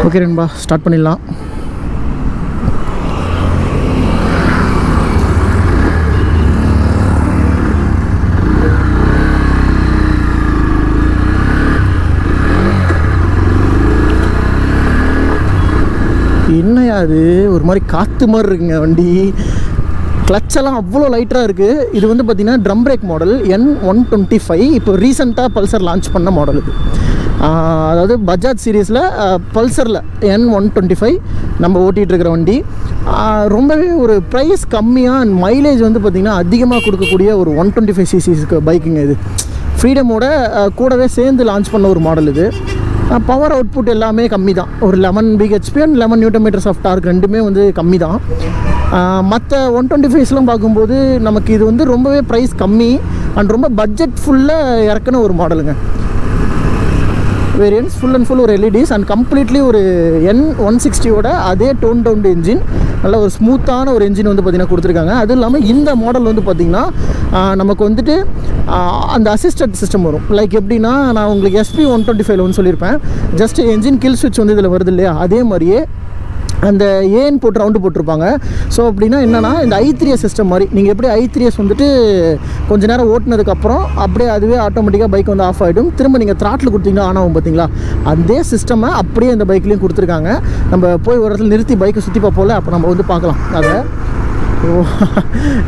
Okay நண்பா, start பண்ணிடலாம். என்னையா அது ஒரு மாதிரி காற்று மாதிரி இருக்குங்க வண்டி. கிளச்செல்லாம் அவ்வளோ லைட்டாக இருக்குது. இது வந்து பார்த்திங்கன்னா ட்ரம் பிரேக் மாடல் N125. இப்போ ரீசெண்டாக பல்சர் லான்ச் பண்ண மாடல் இது. அதாவது பஜாஜ் சீரீஸில் பல்சரில் N125 நம்ம ஓட்டிகிட்டு இருக்கிற வண்டி. ரொம்பவே ஒரு ப்ரைஸ் கம்மியாக அண்ட் மைலேஜ் வந்து பார்த்திங்கன்னா அதிகமாக கொடுக்கக்கூடிய ஒரு 125cc பைக்குங்க இது. ஃப்ரீடமோட கூடவே சேர்ந்து லான்ச் பண்ண ஒரு மாடல் இது. பவர் அவுட்புட் எல்லாமே கம்மி தான். ஒரு 11 bhp and 11 Nm of torque ரெண்டுமே வந்து கம்மி தான். மற்ற 125ஸ்லாம் பார்க்கும்போது நமக்கு இது வந்து ரொம்பவே ப்ரைஸ் கம்மி அண்ட் ரொம்ப பட்ஜெட் ஃபுல்லாக இறக்குன ஒரு மாடலுங்க. வேரியன்ஸ் ஃபுல் அண்ட் ஃபுல் ஒரு எல்இடிஸ் அண்ட் கம்ப்ளீட்லி ஒரு N160யோட அதே டோன் டவுன் என்ஜின், நல்ல ஒரு ஸ்மூத்தான ஒரு என்ஜின் வந்து பார்த்திங்கன்னா கொடுத்துருக்காங்க. அதுவும் இல்லாமல் இந்த மாடல் வந்து பார்த்திங்கன்னா நமக்கு வந்துட்டு அந்த அசிஸ்டட் சிஸ்டம் வரும். லைக் எப்படின்னா, நான் உங்களுக்கு SP125 வந்து சொல்லியிருப்பேன், ஜஸ்ட் என்ஜின் கில் ஸ்விட்ச் வந்து இதில் வருது இல்லையா, அதே மாதிரியே அந்த ஏன் போட்டு ரவுண்டு போட்டிருப்பாங்க. ஸோ அப்படின்னா என்னென்னா, இந்த i3s சிஸ்டம் மாதிரி நீங்கள் எப்படி i3s வந்துட்டு கொஞ்சம் நேரம் ஓட்டினதுக்கப்புறம் அப்படியே அதுவே ஆட்டோமேட்டிக்காக பைக் வந்து ஆஃப் ஆகிடும். திரும்ப நீங்கள் த்ராட்டில் கொடுத்தீங்கன்னா ஆன் ஆகும் பார்த்தீங்களா, அதே சிஸ்டமை அப்படியே இந்த பைக்லேயும் கொடுத்துருக்காங்க. நம்ம போய் ஒரு இடத்துல நிறுத்தி பைக்கை சுற்றி பார்ப்போம்ல, அப்போ நம்ம வந்து பார்க்கலாம் அதை.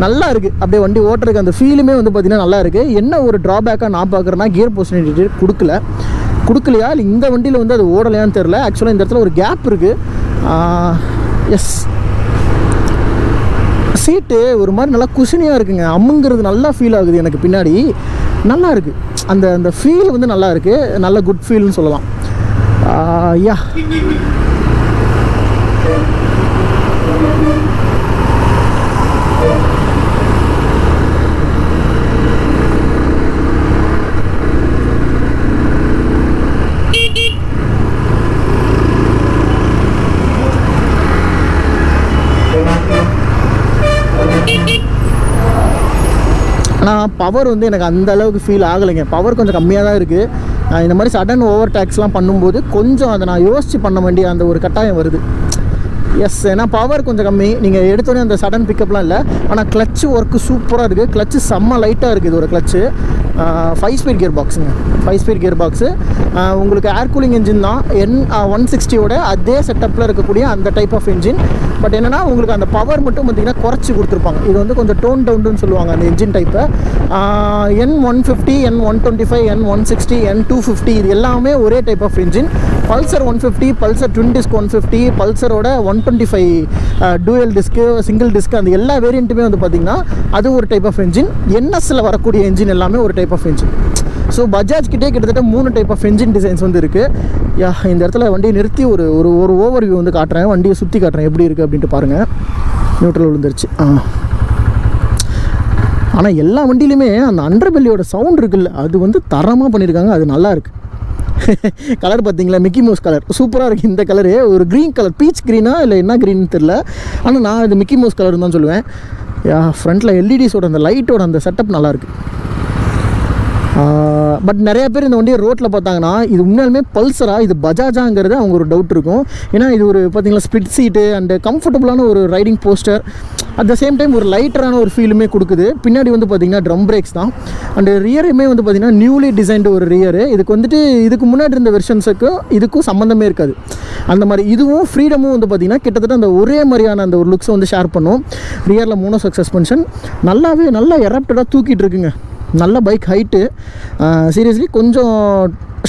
நல்லா இருக்குது அப்படியே வண்டி ஓட்டுறதுக்கு அந்த ஃபீலுமே வந்து பார்த்திங்கன்னா நல்லா இருக்குது. என்ன ஒரு ட்ராபேக்காக நான் பார்க்குறேன்னா, கியர் பொசிஷன் கொடுக்கலையா இல்லை இந்த வண்டியில் வந்து அது ஓடலையான்னு தெரில. ஆக்சுவலாக இந்த இடத்துல ஒரு கேப் இருக்குது. எஸ், சீட்டு ஒரு மாதிரி நல்லா குஷனியாக இருக்குங்க. அம்முங்கிறது நல்லா ஃபீல் ஆகுது எனக்கு பின்னாடி. நல்லா இருக்குது அந்த அந்த ஃபீல் வந்து நல்லா இருக்குது. நல்ல குட் ஃபீல்னு சொல்லலாம். யா ஆனால் பவர் வந்து எனக்கு அந்த அளவுக்கு ஃபீல் ஆகலைங்க. பவர் கொஞ்சம் கம்மியாக தான் இருக்குது. இந்த மாதிரி சடன் ஓவர் டேக்ஸ்லாம் பண்ணும்போது கொஞ்சம் அதை நான் யோசித்து பண்ண வேண்டிய அந்த ஒரு கட்டாயம் வருது. எஸ், ஏன்னா பவர் கொஞ்சம் கம்மி. நீங்கள் எடுத்தோடனே அந்த சடன் பிக்கப்லாம் இல்லை. ஆனால் கிளச்சு ஒர்க்கு சூப்பராக இருக்குது. கிளச்சு செம்ம லைட்டாக இருக்குது. இது ஒரு கிளச்சு 5 ஸ்பீட் கியர் பாக்ஸுங்க. 5 ஸ்பீட் கியர் பாக்ஸு. உங்களுக்கு ஏர் கூலிங் என்ஜின் தான். N160யோட அதே செட்டப்பில் இருக்கக்கூடிய அந்த டைப் ஆஃப் என்ஜின். பட் என்னென்னா, உங்களுக்கு அந்த பவர் மட்டும் பார்த்திங்கன்னா குறைச்சி கொடுத்துருப்பாங்க. இது வந்து கொஞ்சம் டோன் டவுன்னு சொல்லுவாங்க அந்த engine டைப்பை. N150, N125, N160, N250 இது எல்லாமே ஒரே type of engine. Pulsar 150, Pulsar twin disc 150, பல்சரோட 125 டூயல் டிஸ்க்கு, சிங்கிள் டிஸ்க், அந்த எல்லா வேரியண்ட்டுமே வந்து பார்த்திங்கன்னா அது ஒரு டைப் ஆஃப் என்ஜின். என்எஸ்சில் வரக்கூடிய என்ஜின் எல்லாமே ஒரு type of engine. So Bajaj கிட்டே கிட்டத்தட்ட 3 டைப் ஆஃப் என்ஜின் டிசைன்ஸ் வந்து இருக்குது. யா, இந்த இடத்துல வண்டியை நிறுத்தி ஒரு ஒரு ஓவர் வியூ வந்து காட்டுறேன். வண்டியை சுற்றி காட்டுறேன் எப்படி இருக்குது அப்படின்ட்டு பாருங்கள். நியூட்ரல் விழுந்துருச்சு. ஆனால் எல்லா வண்டியிலுமே அந்த அண்டர்பெல்லியோட சவுண்ட் இருக்குல்ல, அது வந்து தரமாக பண்ணியிருக்காங்க. அது நல்லா இருக்குது. கலர் பார்த்தீங்களா, மிக்கி மவுஸ் கலர் சூப்பராக இருக்குது. இந்த கலரு ஒரு க்ரீன் கலர், பீச் க்ரீனா இல்லை என்ன க்ரீன்னு தெரில. ஆனால் நான் இது மிக்கி மவுஸ் கலர்னு தான் சொல்லுவேன். ஃப்ரண்ட்டில் எல்இடிஸோட அந்த லைட்டோட அந்த செட்டப் நல்லாயிருக்கு. பட் நிறைய பேர் இந்த வண்டியை ரோட்டில் பார்த்தாங்கன்னா இது உண்மையாலுமே பல்சரா இது பஜாஜாங்கிறது அவங்க ஒரு டவுட் இருக்கும். ஏன்னா இது ஒரு பார்த்திங்களா ஸ்ப்ளிட் சீட்டு அண்டு கம்ஃபர்டபுளான ஒரு riding poster, at the same time ஒரு லைட்டரான ஒரு ஃபீலுமே கொடுக்குது. பின்னாடி வந்து பார்த்திங்கன்னா ட்ரம் பிரேக்ஸ் தான். அண்டு ரியருமே வந்து பார்த்திங்கன்னா நியூலி டிசைன்டு ஒரு ரியரு. இதுக்கு வந்துட்டு இதுக்கு முன்னாடி இருந்த வெர்ஷன்ஸுக்கும் இதுக்கும் சம்மந்தமே இருக்காது. அந்த மாதிரி இதுவும் ஃப்ரீடமும் வந்து பார்த்திங்கன்னா கிட்டத்தட்ட அந்த ஒரே மாதிரியான அந்த ஒரு லுக்ஸை வந்து ஷேர் பண்ணும். ரியரில் மோனோஷாக் சஸ்பென்ஷன் நல்லா எரப்டடாக தூக்கிட்டு இருக்குங்க. நல்ல பைக் ஹைட்டு. சீரியஸ்லி கொஞ்சம்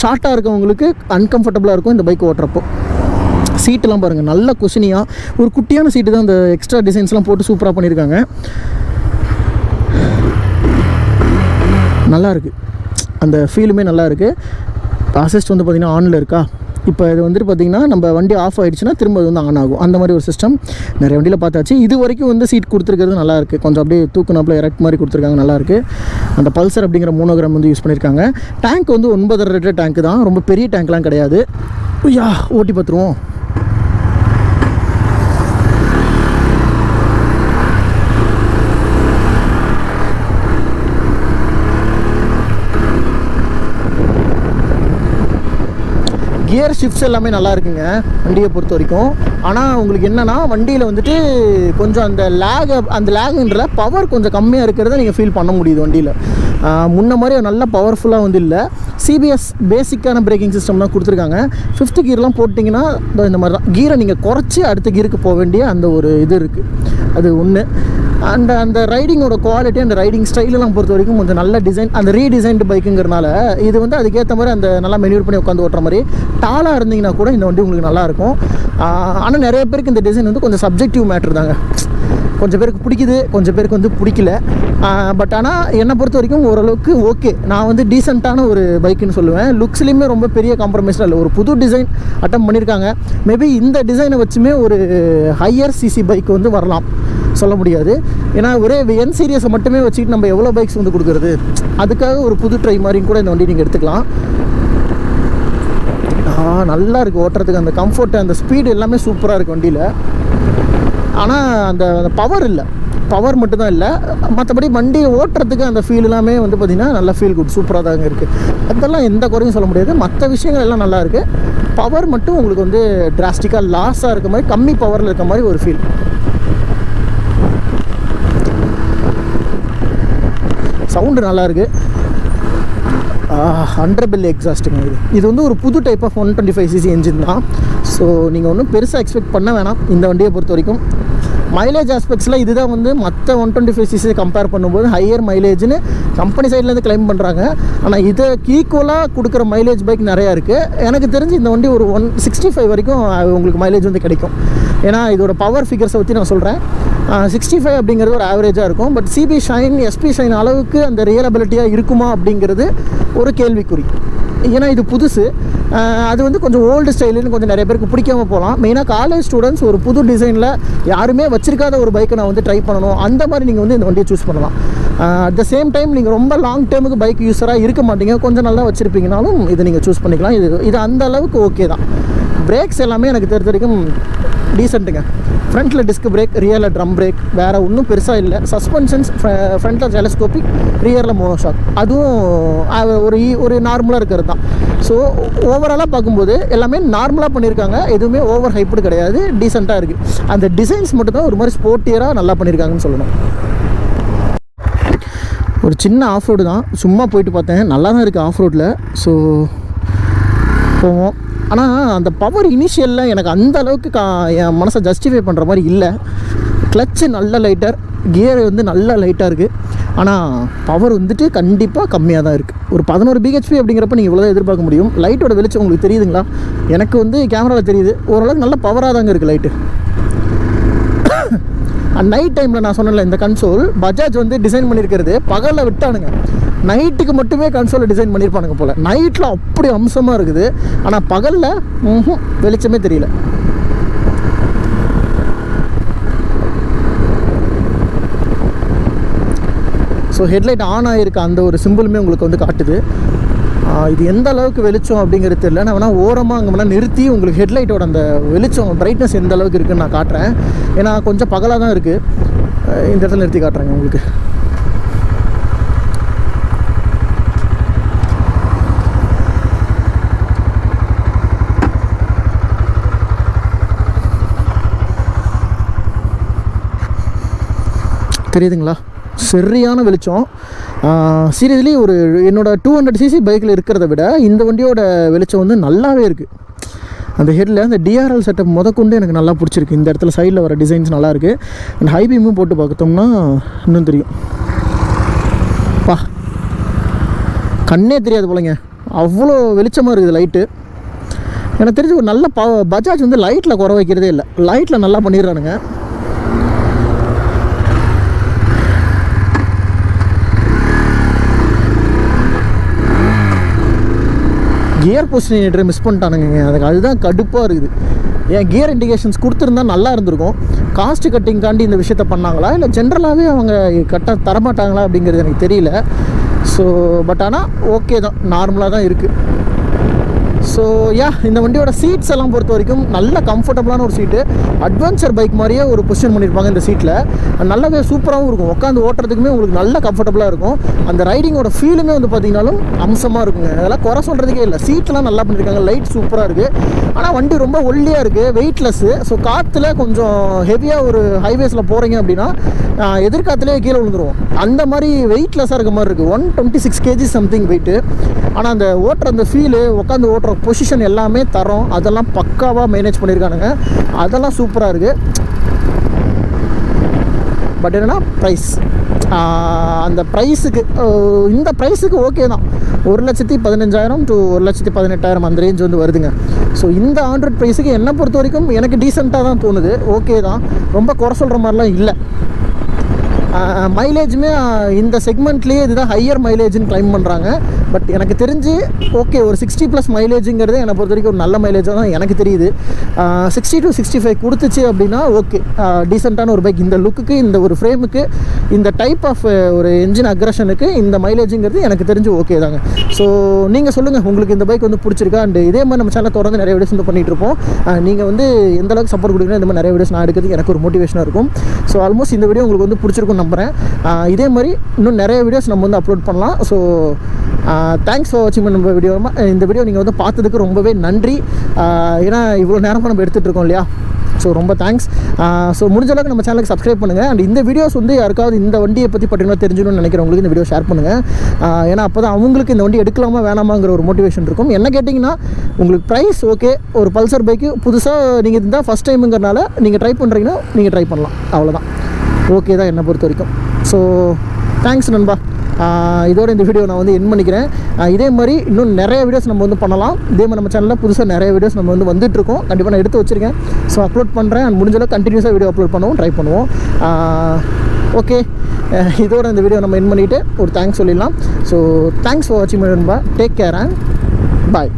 ஷார்ட்டாக இருக்கவங்களுக்கு அன்கம்ஃபர்டபுளாக இருக்கும் இந்த பைக் ஓட்டுறப்போ. சீட்டெல்லாம் பாருங்கள், நல்ல குஷனியாக ஒரு குட்டியான சீட்டு தான். அந்த எக்ஸ்ட்ரா டிசைன்ஸ்லாம் போட்டு சூப்பராக பண்ணியிருக்காங்க. நல்லா இருக்குது, அந்த ஃபீலுமே நல்லா இருக்குது. அசிஸ்ட் வந்து பார்த்திங்கன்னா ஆனில் இருக்கா. இப்போ இது வந்துட்டு பார்த்திங்கன்னா நம்ம வண்டி ஆஃப் ஆகிடுச்சுன்னா திரும்ப அது வந்து ஆன் ஆகும். அந்த மாதிரி ஒரு சிஸ்டம் நிறைய வண்டியில் பார்த்தாச்சு. இது வரைக்கும் வந்து சீட் கொடுத்துருக்கிறது நல்லாயிருக்கு. கொஞ்சம் அப்படியே தூக்குனாப்பில் எரக்ட் மாதிரி கொடுத்துருக்காங்க, நல்லாயிருக்கு. அந்த பல்சர் அப்படிங்கிற மோனோகிராம் வந்து யூஸ் பண்ணியிருக்காங்க. டேங்க் வந்து 9.5 லிட்டர் டேங்க் தான், ரொம்ப பெரிய டேங்க்லாம் கிடையாது. ஓட்டி பார்த்துருவோம். கியர் ஷிஃப்ட்ஸ் எல்லாமே நல்லா இருக்குங்க வண்டியை பொறுத்த வரைக்கும். ஆனால் உங்களுக்கு என்னென்னா வண்டியில் வந்துட்டு கொஞ்சம் அந்த லேகுன்ற பவர் கொஞ்சம் கம்மியாக இருக்கிறத நீங்கள் ஃபீல் பண்ண முடியுது வண்டியில். முன்ன மாதிரி நல்ல பவர்ஃபுல்லாக வந்து இல்லை. சிபிஎஸ் பேசிக்கான பிரேக்கிங் சிஸ்டம் தான் கொடுத்துருக்காங்க. 5th கியர்லாம் போட்டிங்கன்னா இந்த மாதிரி தான் கீரை நீங்கள் குறைச்சி அடுத்த கீருக்கு போக வேண்டிய அந்த ஒரு இது இருக்குது. அது ஒன்று. அந்த ரைடிங்கோட குவாலிட்டி அந்த ரைடிங் ஸ்டைலெலாம் பொறுத்த வரைக்கும் கொஞ்சம் நல்ல டிசைன், அந்த ரீடிசைன்டு பைக்குங்கிறனால இது வந்து அதுக்கேற்ற மாதிரி அந்த நல்லா மெனியூர் பண்ணி உட்காந்து ஓட்டுற மாதிரி டாலாக இருந்தீங்கன்னா கூட இந்த வண்டி உங்களுக்கு நல்லாயிருக்கும். ஆனால் நிறைய பேருக்கு இந்த டிசைன் வந்து கொஞ்சம் சப்ஜெக்டிவ் மேட்ரு தாங்க. கொஞ்சம் பேருக்கு பிடிக்குது, கொஞ்சம் பேருக்கு வந்து பிடிக்கல. பட் ஆனால் என்னை பொறுத்த வரைக்கும் ஓரளவுக்கு ஓகே. நான் வந்து டீசெண்டான ஒரு பைக்குன்னு சொல்லுவேன். லுக்ஸ்லேயுமே ரொம்ப பெரிய காம்ப்ரமைஸ்லாம் இல்லை. ஒரு புது டிசைன் அட்டம் பண்ணியிருக்காங்க. மேபி இந்த டிசைனை வச்சுமே ஒரு ஹையர் சிசி பைக் வந்து வரலாம், சொல்ல முடியாது. ஏன்னா ஒரே என் சீரியஸை மட்டுமே வச்சுக்கிட்டு நம்ம எவ்வளோ பைக்ஸ் வந்து கொடுக்குறது, அதுக்காக ஒரு புது ட்ரை மாதிரியும் கூட இந்த வண்டி நீங்கள் எடுத்துக்கலாம். நல்லா இருக்குது ஓட்டுறதுக்கு, அந்த கம்ஃபர்ட் அந்த ஸ்பீடு எல்லாமே சூப்பராக இருக்குது வண்டியில். ஆனால் அந்த பவர் இல்லை, பவர் மட்டும்தான் இல்லை. மற்றபடி வண்டியை ஓட்டுறதுக்கு அந்த ஃபீல் எல்லாமே வந்து பார்த்திங்கன்னா நல்லா ஃபீல் குட், சூப்பராக தாங்க இருக்குது. அதெல்லாம் எந்த குறையும் சொல்ல முடியாது. மற்ற விஷயங்கள் எல்லாம் நல்லா இருக்குது. பவர் மட்டும் உங்களுக்கு வந்து டிராஸ்டிக்காக லாஸாக இருக்க மாதிரி, கம்மி பவரில் இருக்க மாதிரி ஒரு ஃபீல். சவுண்டு நல்லாயிருக்கு. 100 பெல் எக்ஸாஸ்ட்டுங்க. இது வந்து ஒரு புது டைப் ஆஃப் 125cc என்ஜின் தான். ஸோ நீங்கள் ஒன்றும் பெருசாக எக்ஸ்பெக்ட் பண்ண வேணாம் இந்த வண்டியை பொறுத்த வரைக்கும். மைலேஜ் ஆஸ்பெக்ட்ஸில் இதுதான் வந்து மற்ற 125cc கம்பேர் பண்ணும்போது ஹையர் மைலேஜ்னு கம்பெனி சைட்லேருந்து கிளைம் பண்ணுறாங்க. ஆனால் இதை ஈக்குவலாக கொடுக்குற மைலேஜ் பைக் நிறையா இருக்குது. எனக்கு தெரிஞ்சு இந்த வண்டி ஒரு 165 வரைக்கும் உங்களுக்கு மைலேஜ் வந்து கிடைக்கும். ஏன்னா இதோட பவர் ஃபிகர்ஸை பற்றி நான் சொல்கிறேன். 65 அப்படிங்கிறது ஒரு ஆவரேஜாக இருக்கும். But CB Shine, SP Shine அளவுக்கு அந்த ரியலபிலிட்டியாக இருக்குமா அப்படிங்கிறது ஒரு கேள்விக்குறி. ஏன்னா இது புதுசு. அது வந்து கொஞ்சம் ஓல்டு ஸ்டைலுன்னு கொஞ்சம் நிறைய பேருக்கு பிடிக்காம போகலாம். மெயினாக காலேஜ் ஸ்டூடெண்ட்ஸ் ஒரு புது டிசைனில் யாருமே வச்சிருக்காத ஒரு பைக்கை நான் வந்து ட்ரை பண்ணணும், அந்த மாதிரி நீங்கள் வந்து இந்த வண்டியை சூஸ் பண்ணலாம். அட் த சேம் டைம் நீங்கள் ரொம்ப லாங் டேர்முக்கு பைக் யூஸராக இருக்க மாட்டீங்க, கொஞ்சம் நல்லா வச்சுருப்பீங்கனாலும் இதை நீங்கள் சூஸ் பண்ணிக்கலாம். இது அந்த அளவுக்கு ஓகே தான். பிரேக்ஸ் எல்லாமே எனக்கு தெரிஞ்ச வரைக்கும் டீசெண்ட்டுங்க. ஃப்ரண்ட்டில் டிஸ்க் பிரேக், ரியரில் ட்ரம் பிரேக், வேறு ஒன்றும் பெருசாக இல்லை. சஸ்பென்ஷன்ஸ் ஃப்ரண்ட்டில் டெலஸ்கோபிக், ரியரில் மோனோஷாக், அதுவும் ஒரு நார்மலாக இருக்கிறது தான். ஸோ ஓவராலாக பார்க்கும்போது எல்லாமே நார்மலாக பண்ணியிருக்காங்க. எதுவுமே ஓவர் ஹைப்டு கிடையாது, டீசெண்டாக இருக்குது. அந்த டிசைன்ஸ் மட்டும்தான் ஒரு மாதிரி ஸ்போர்ட்டியராக நல்லா பண்ணியிருக்காங்கன்னு சொல்லணும். ஒரு சின்ன ஆஃப் ரோடு தான், சும்மா போயிட்டு பார்த்தேன், நல்லா தான் இருக்குது ஆஃப் ரோட்டில். ஸோ போவோம். ஆனால் அந்த பவர் இனிஷியலில் எனக்கு அந்த அளவுக்கு என் மனசை ஜஸ்டிஃபை பண்ணுற மாதிரி இல்லை. கிளச்சு நல்ல லைட்டர், கியர் வந்து நல்ல லைட்டாக இருக்குது. ஆனால் பவர் வந்துட்டு கண்டிப்பாக கம்மியாக தான் இருக்குது. ஒரு 11 BHP அப்படிங்கிறப்ப நீங்கள் இவ்வளோ தான் எதிர்பார்க்க முடியும். லைட்டோட வெளிச்சம் உங்களுக்கு தெரியுதுங்களா? எனக்கு வந்து கேமராவில் தெரியுது. ஓரளவுக்கு நல்ல பவராக தாங்க இருக்குது லைட்டு. நைட் டைமில் நான் சொன்னேன்ல, இந்த கன்சோல் பஜாஜ் வந்து டிசைன் பண்ணியிருக்கிறது பகலில் விட்டானுங்க, நைட்டுக்கு மட்டுமே கன்சோலை டிசைன் பண்ணியிருப்பானுங்க போல். நைட்டில் அப்படி அம்சமாக இருக்குது, ஆனால் பகலில் வெளிச்சமே தெரியல. ஸோ ஹெட்லைட் ஆன் ஆகிருக்க அந்த ஒரு சிம்பிளுமே உங்களுக்கு வந்து காட்டுது. இது எந்த அளவுக்கு வெளிச்சம் அப்படிங்கிறது தெரியல. நான் வேணால் ஓரமாக அங்கே வேணால் நிறுத்தி உங்களுக்கு ஹெட்லைட்டோட அந்த வெளிச்சம் பிரைட்னஸ் எந்த அளவுக்கு இருக்குதுன்னு நான் காட்டுறேன். ஏன்னா கொஞ்சம் பகலாக தான் இருக்குது. இந்த இடத்துல நிறுத்தி காட்டுறேங்க உங்களுக்கு. தெரியுதுங்களா? சரியான வெளிச்சம். சீரியஸ்லி ஒரு என்னோடய 200cc பைக்கில் இருக்கிறத விட இந்த வண்டியோட வெளிச்சம் வந்து நல்லாவே இருக்குது. அந்த ஹெட்டில் அந்த டிஆர்எல் செட்டப் முதற்கொண்டு எனக்கு நல்லா பிடிச்சிருக்கு. இந்த இடத்துல சைடில் வர டிசைன்ஸ் நல்லாயிருக்கு. அந்த ஹை பீமும் போட்டு பார்த்தோம்னா இன்னும் தெரியும். கண்ணே தெரியாது போலங்க, அவ்வளோ வெளிச்சமாக இருக்குது லைட்டு. எனக்கு தெரிஞ்சு ஒரு நல்ல பஜாஜ் வந்து லைட்டில் குறை வைக்கிறதே இல்லை, லைட்டில் நல்லா பண்ணிடுறானுங்க. Gear பொசிஷனேட்டரை miss பண்ணிட்டானுங்க. அதுதான் கடுப்பாக இருக்குது. ஏன் கியர் இண்டிகேஷன்ஸ் கொடுத்துருந்தா நல்லா இருந்திருக்கும். காஸ்ட் கட்டிங்காண்டி இந்த விஷயத்த பண்ணாங்களா இல்லை ஜென்ரலாகவே அவங்க தரமாட்டாங்களா அப்படிங்கிறது எனக்கு தெரியல. ஸோ பட் ஆனால் ஓகே தான், நார்மலாக தான் இருக்குது. ஸோ இந்த வண்டியோட சீட்ஸ் எல்லாம் பொறுத்த வரைக்கும் நல்ல கம்ஃபர்டபுளான ஒரு சீட்டு. அட்வென்ச்சர் பைக் மாதிரியே ஒரு பொசிஷன் பண்ணியிருப்பாங்க இந்த சீட்டில். நல்லாவே சூப்பராகவும் இருக்கும், உட்காந்து ஓட்டுறதுக்குமே உங்களுக்கு நல்ல கம்ஃபர்டபுளாக இருக்கும். அந்த ரைடிங்கோட ஃபீலுமே வந்து பார்த்தீங்கன்னாலும் அம்சமாக இருக்குங்க. அதெல்லாம் குறை சொல்கிறதுக்கே இல்லை. சீட்லாம் நல்லா பண்ணியிருக்காங்க, லைட் சூப்பராக இருக்குது. ஆனால் வண்டி ரொம்ப ஒல்லியாக இருக்குது, வெயிட்லெஸ்ஸு. ஸோ காற்றுல கொஞ்சம் ஹெவியாக ஒரு ஹைவேஸில் போகிறீங்க அப்படின்னா எதிர்காத்துலேயே கீழே விழுந்துருவோம். அந்த மாதிரி வெயிட்லெஸ்ஸாக இருக்க மாதிரி இருக்குது. 126 kg சம்திங் வெயிட்டு. ஆனால் அந்த ஓட்டுற அந்த ஃபீலு, உட்காந்து ஓட்டுற பொசிஷன் எல்லாமே தரோம், அதெல்லாம் பக்காவாக மேனேஜ் பண்ணியிருக்கானுங்க. அதெல்லாம் சூப்பராக இருக்குது. பட் என்னென்னா ப்ரைஸ், அந்த ப்ரைஸுக்கு, இந்த ப்ரைஸுக்கு ஓகே தான். 1,15,000 to 1,18,000 அந்த ரேஞ்ச் வந்து வருதுங்க. ஸோ இந்த ஆண்ட்ராய்ட் ப்ரைஸுக்கு என்னை பொறுத்த வரைக்கும் எனக்கு டீசெண்டாக தான் தோணுது, ஓகே தான். ரொம்ப குறை சொல்கிற மாதிரிலாம் இல்லை. மைலேஜுமே இந்த செக்மெண்ட்லேயே இதுதான் ஹையர் மைலேஜ்னு கிளைம் பண்ணுறாங்க. பட் எனக்கு தெரிஞ்சு ஓகே, ஒரு 60+ மைலேஜுங்கிறது என்னை பொறுத்த வரைக்கும் ஒரு நல்ல மைலேஜாக தான் எனக்கு தெரியுது. 60 to 65 கொடுத்துச்சு அப்படின்னா ஓகே, டீசெண்டான ஒரு பைக். இந்த லுக்குக்கு, இந்த ஒரு ஃப்ரேமுக்கு, இந்த டைப் ஆஃப் ஒரு என்ஜின் அக்ரஷனுக்கு இந்த மைலேஜுங்கிறது எனக்கு தெரிஞ்சு ஓகே தாங்க. ஸோ நீங்கள் சொல்லுங்கள், உங்களுக்கு இந்த பைக் வந்து பிடிச்சிருக்கா? அண்ட் இதே மாதிரி நம்ம சேனலில் தொடர்ந்து நிறைய வீடியோஸ் வந்து பண்ணிகிட்டு இருப்போம். நீங்கள் வந்து எந்த அளவுக்கு சப்போர்ட் கொடுக்குறீங்க, இந்த மாதிரி நிறைய வீடியோஸ் நான் எடுக்கிறதுக்கு எனக்கு ஒரு மோட்டிவேஷனாக இருக்கும். ஸோ ஆல்மோஸ்ட் இந்த வீடியோ உங்களுக்கு வந்து பிடிச்சிருக்கும் நம்புகிறேன். இதே மாதிரி இன்னும் நிறைய வீடியோஸ் நம்ம வந்து அப்லோட் பண்ணலாம். ஸோ தேங்க்ஸ் ஃபார் வாட்சிங் நம்ம வீடியோ. இந்த வீடியோ நீங்கள் வந்து பார்த்ததுக்கு ரொம்பவே நன்றி. ஏன்னா இவ்வளோ நேரமாக நம்ம எடுத்துகிட்டு இருக்கோம் இல்லையா? ஸோ ரொம்ப தேங்க்ஸ். ஸோ முடிஞ்ச அளவுக்கு நம்ம சேனலுக்கு சப்ஸ்கிரைப் பண்ணுங்கள். அண்ட் இந்த வீடியோஸ் வந்து யாருக்காவது இந்த வண்டியை பற்றி பர்டிகுலராக தெரிஞ்சுக்கணும்னு நினைக்கிறவங்களுக்கு இந்த வீடியோ ஷேர் பண்ணுங்கள். ஏன்னா அப்போ தான் அவங்களுக்கு இந்த வண்டி எடுக்கலாமா வேணாமாங்கிற ஒரு மோட்டிவேஷன் இருக்கும். என்ன கேட்டிங்கன்னா, உங்களுக்கு ப்ரைஸ் ஓகே, ஒரு பல்சர் பைக்கு புதுசாக நீங்கள் இருந்தால் ஃபஸ்ட் டைமுங்கிறனால நீங்கள் ட்ரை பண்ணுறீங்கன்னா நீங்கள் ட்ரை பண்ணலாம், அவ்வளோதான். ஓகே தான் என்னை பொறுத்த வரைக்கும். ஸோ தேங்க்ஸ் நண்பா. இதோட இந்த வீடியோ நான் வந்து என் பண்ணிக்கிறேன். இதே மாதிரி இன்னும் நிறைய வீடியோஸ் நம்ம வந்து பண்ணலாம். இதே மாதிரி நம்ம சேனலில் புதுசாக நிறைய வீடியோஸ் நம்ம வந்து வந்துட்டுருக்கோம். கண்டிப்பாக நான் எடுத்து வச்சுருக்கேன். ஸோ அப்லோட் பண்ணுறேன். அண்ட் முடிஞ்சளவு கண்டினியூஸாக வீடியோ அப்லோட் பண்ணுவோம், ட்ரை பண்ணுவோம். ஓகே, இதோட இந்த வீடியோ நம்ம என் பண்ணிவிட்டு ஒரு தேங்க்ஸ் சொல்லிடலாம். ஸோ தேங்க்ஸ் ஃபார் வாட்சிங் நண்பா. Take care and bye.